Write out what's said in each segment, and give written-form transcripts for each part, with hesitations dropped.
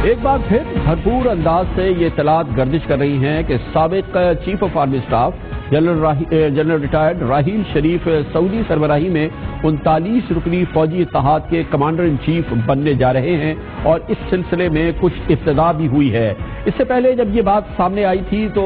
ایک بار پھر بھرپور انداز سے یہ اطلاعات گردش کر رہی ہیں کہ سابق chief of army staff general retired Raheel Sharif Saudi سربراہی میں 39 رکنی فوجی اتحاد کے کمانڈر ان چیف بننے جا رہے ہیں اور اس سلسلے میں کچھ ابتدا بھی ہوئی ہے۔ اس سے پہلے جب یہ بات سامنے آئی تھی تو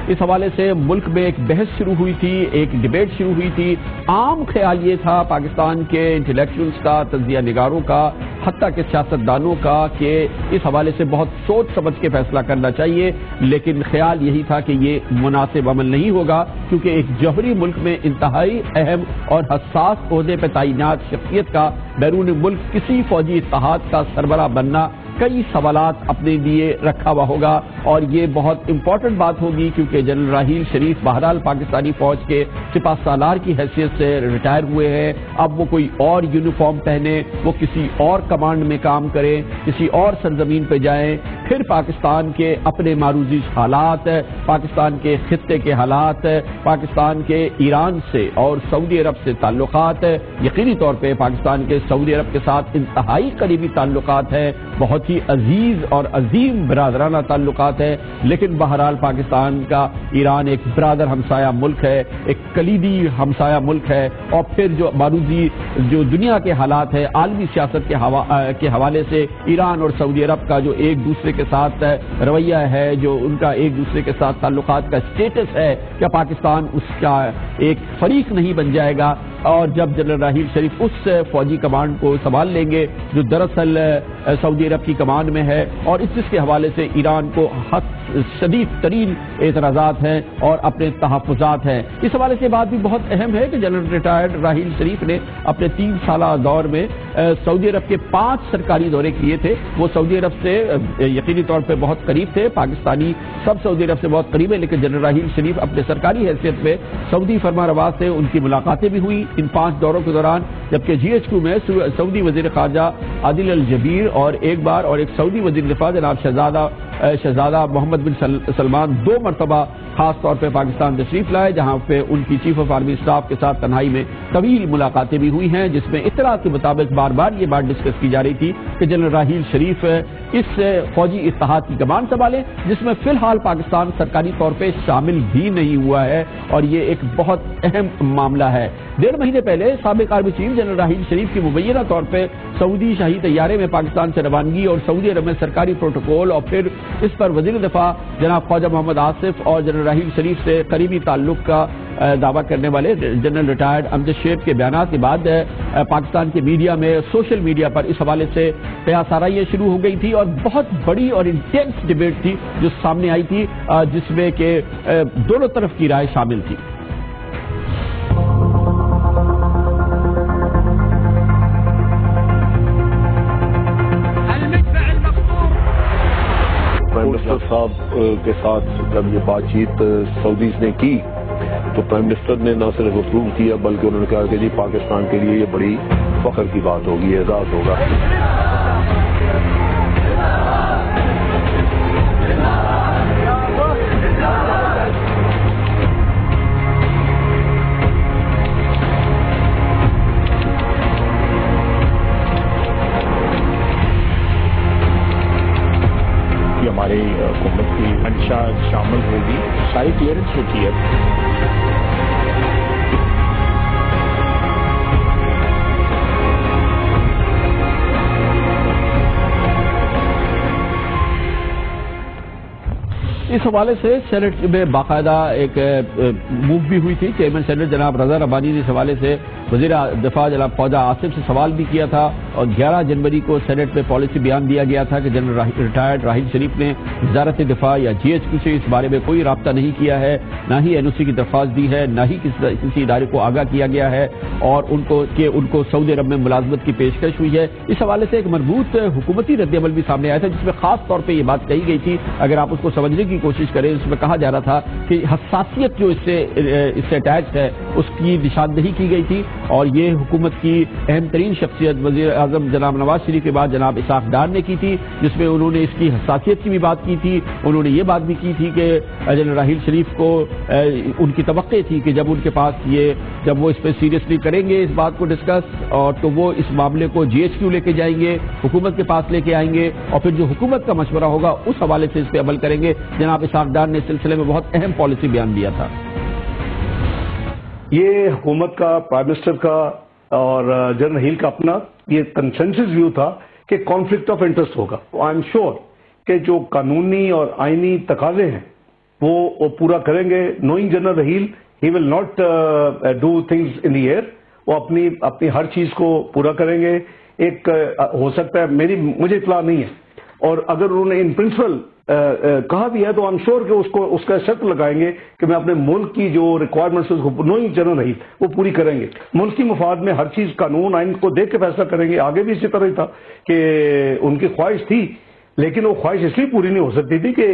اس حوالے سے ملک میں ایک بحث شروع ہوئی تھی، ایک ڈیبیٹ شروع ہوئی تھی۔ عام خیال یہ تھا پاکستان کے انٹلیکچوئلز کا، تجزیہ نگاروں کا، حتیٰ کہ سیاستدانوں کا کہ اس حوالے سے بہت سوچ سمجھ کے فیصلہ کرنا چاہیے، لیکن خیال یہی تھا کہ یہ مناسب عمل نہیں ہوگا کیونکہ ایک جوہری ملک میں انتہائی اہم اور حساس عہدے پہ تعینات شخصیت کا بیرون ملک کسی فوجی اتحاد کا سربراہ بننا کئی سوالات اپنے لیے رکھا ہوا ہوگا، اور یہ بہت امپورٹنٹ بات ہوگی کیونکہ جنرل راحیل شریف بہرحال پاکستانی فوج کے سپاہ سالار کی حیثیت سے ریٹائر ہوئے ہیں۔ اب وہ کوئی اور یونیفارم پہنے، وہ کسی اور کمانڈ میں کام کریں، کسی اور سرزمین پہ جائیں، پھر پاکستان کے اپنے معروضی حالات، پاکستان کے خطے کے حالات، پاکستان کے ایران سے اور سعودی عرب سے تعلقات، یقینی طور پہ پاکستان کے سعودی عرب کے ساتھ انتہائی قریبی تعلقات ہیں، بہت ہی عزیز اور عظیم برادرانہ تعلقات ہیں، لیکن بہرحال پاکستان کا ایران ایک برادر ہمسایہ ملک ہے، ایک کلیدی ہمسایہ ملک ہے، اور پھر جو معروضی جو دنیا کے حالات ہیں عالمی سیاست کے حوالے سے ایران اور سعودی عرب کا جو ایک دوسرے کے ساتھ رویہ ہے، جو ان کا ایک دوسرے کے ساتھ تعلقات کا سٹیٹس ہے، کیا پاکستان اس کا ایک فریق نہیں بن جائے گا؟ اور جب جنرل راحیل شریف اس فوجی کمانڈ کو سنبھال لیں گے جو دراصل سعودی عرب کی کمانڈ میں ہے، اور اس کے حوالے سے ایران کو شدید ترین اعتراضات ہیں اور اپنے تحفظات ہیں۔ اس حوالے سے بات بھی بہت اہم ہے کہ جنرل ریٹائرڈ راحیل شریف نے اپنے 3 سالہ دور میں سعودی عرب کے 5 سرکاری دورے کیے تھے۔ وہ سعودی عرب سے یقینی طور پہ بہت قریب تھے، پاکستانی سب سعودی عرب سے بہت قریب ہے، لیکن جنرل راحیل شریف اپنے سرکاری حیثیت میں سعودی فرما روا سے ان کی ملاقاتیں بھی ہوئی ان 5 دوروں کے دوران، جبکہ GHQ میں سعودی وزیر خارجہ عادل الجبیر اور ایک سعودی وزیر دفاع جناب شہزادہ محمد بن سلمان 2 مرتبہ خاص طور پہ پاکستان تشریف لائے، جہاں پہ ان کی چیف آف آرمی اسٹاف کے ساتھ تنہائی میں طویل ملاقاتیں بھی ہوئی ہیں، جس میں اطلاعات کے مطابق بار بار یہ بات ڈسکس کی جا رہی تھی کہ جنرل راحیل شریف اس فوجی اتحاد کی کمان سنبھالیں، جس میں فی الحال پاکستان سرکاری طور پہ شامل بھی نہیں ہوا ہے، اور یہ ایک بہت اہم معاملہ ہے۔ 1.5 مہینے پہلے سابق army chief general Raheel Sharif کی مبینہ طور پہ سعودی شاہی طیارے میں پاکستان سے روانگی اور سعودی عرب میں سرکاری پروٹوکول، اور پھر اس پر وزیر دفاع جناب خواجہ محمد آصف اور جنرل راحیل شریف سے قریبی تعلق کا دعویٰ کرنے والے جنرل ریٹائرڈ امجد شیخ کے بیانات کے بعد پاکستان کے میڈیا میں، سوشل میڈیا پر اس حوالے سے قیاس آرائیاں شروع ہو گئی تھی، اور بہت بڑی اور انٹینس ڈیبیٹ تھی جو سامنے آئی تھی، جس میں کہ دونوں طرف کی رائے شامل تھی۔ پرائم منسٹر صاحب کے ساتھ جب یہ بات چیت سعودیز نے کی تو پرائم منسٹر نے نہ صرف اپروو کیا بلکہ انہوں نے کہا کہ جی پاکستان کے لیے یہ بڑی فخر کی بات ہوگی، اعزاز ہوگا۔ ہماری حکومت کی منشا شامل ہوگی، ساری کلیئرنس ہوتی ہے۔ اس حوالے سے سینٹ میں باقاعدہ ایک موو بھی ہوئی تھی۔ چیئرمین سینٹ جناب رضا ربانی نے اس حوالے سے وزیر دفاع جناب خواجہ آصف سے سوال بھی کیا تھا، اور 11 جنوری کو سینٹ میں پالیسی بیان دیا گیا تھا کہ جنرل ریٹائرڈ راحیل شریف نے وزارت دفاع یا GHQ سے اس بارے میں کوئی رابطہ نہیں کیا ہے، نہ ہی NOC کی درخواست دی ہے، نہ ہی کسی ادارے کو آگاہ کیا گیا ہے، اور ان کو سعودی عرب میں ملازمت کی پیشکش ہوئی ہے۔ اس حوالے سے ایک مربوط حکومتی رد عمل بھی سامنے آیا تھا، جس میں خاص طور پہ یہ بات کہی گئی تھی، اگر آپ اس کو سمجھنے کی کوشش کریں، اس میں کہا جا رہا تھا کہ حساسیت جو اس سے اٹیچ ہے اس کی نشاندہی کی گئی تھی، اور یہ حکومت کی اہم ترین شخصیت وزیر اعظم جناب نواز شریف کے بعد جناب اسحاق ڈار نے کی تھی، جس میں انہوں نے اس کی حساسیت کی بھی بات کی تھی. انہوں نے یہ بات بھی کی تھی کہ جنرل راحیل شریف کو ان کی توقع تھی کہ جب ان کے پاس جب وہ اس پہ سیریسلی کریں گے اس بات کو ڈسکس، اور تو وہ اس معاملے کو جی ایچ کیو لے کے جائیں گے، حکومت کے پاس لے کے آئیں گے، اور پھر جو حکومت کا مشورہ ہوگا اس حوالے سے اس پہ عمل کریں گے. جناب اسحاق ڈار نے اس سلسلے میں بہت اہم پالیسی بیان دیا تھا. یہ حکومت کا، پرائم منسٹر کا اور جنرل راحیل کا اپنا یہ کنسنسس ویو تھا کہ کانفلکٹ آف انٹرسٹ ہوگا. آئی ایم شیور کہ جو قانونی اور آئینی تقاضے ہیں وہ پورا کریں گے. Knowing general Raheel, he will not do things in the air. وہ اپنی ہر چیز کو پورا کریں گے. ایک ہو سکتا ہے مجھے اطلاع نہیں ہے، اور اگر انہوں نے ان پرنسپل کہا بھی ہے تو آئی ایم شیور کہ اس کا شرط لگائیں گے کہ میں اپنے ملک کی جو ریکوائرمنٹس نوئنگ جنرل راحیل وہ پوری کریں گے. ملک کی مفاد میں ہر چیز قانون آئین کو دیکھ کے فیصلہ کریں گے. آگے بھی اسی طرح ہی تھا کہ ان کی خواہش تھی، لیکن وہ خواہش اس لیے پوری نہیں ہو سکتی تھی کہ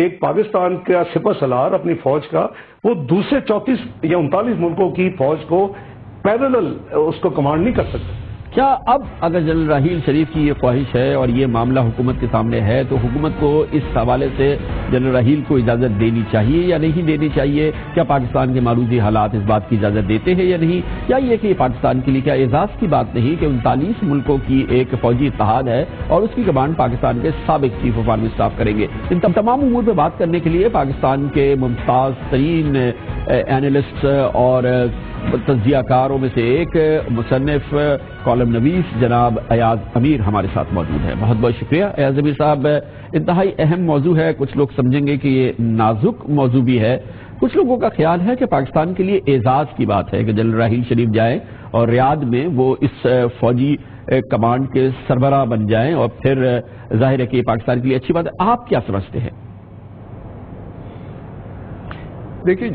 ایک پاکستان کا سپہ سالار اپنی فوج کا وہ دوسرے 34 یا 39 ملکوں کی فوج کو پیرلل اس کو کمانڈ نہیں کر سکتا. کیا اب اگر جنرل راحیل شریف کی یہ خواہش ہے اور یہ معاملہ حکومت کے سامنے ہے تو حکومت کو اس حوالے سے جنرل راحیل کو اجازت دینی چاہیے یا نہیں دینی چاہیے؟ کیا پاکستان کے معروضی حالات اس بات کی اجازت دیتے ہیں یا نہیں؟ یا یہ کہ یہ پاکستان کے لیے کیا اعزاز کی بات نہیں کہ 39 ملکوں کی ایک فوجی اتحاد ہے اور اس کی کمانڈ پاکستان کے سابق چیف آف آرمی اسٹاف کریں گے؟ ان تمام امور پہ بات کرنے کے لیے پاکستان کے ممتاز ترین اینالسٹ اور تجزیہ کاروں میں سے ایک مصنف، کالم نویس جناب ایاز امیر ہمارے ساتھ موجود ہے. بہت بہت شکریہ ایاز امیر صاحب. انتہائی اہم موضوع ہے. کچھ لوگ سمجھیں گے کہ یہ نازک موضوع بھی ہے. کچھ لوگوں کا خیال ہے کہ پاکستان کے لیے اعزاز کی بات ہے کہ جنرل راحیل شریف جائیں اور ریاض میں وہ اس فوجی کمانڈ کے سربراہ بن جائیں، اور پھر ظاہر ہے کہ یہ پاکستان کے لیے اچھی بات ہے. آپ کیا سمجھتے ہیں؟ دیکھیے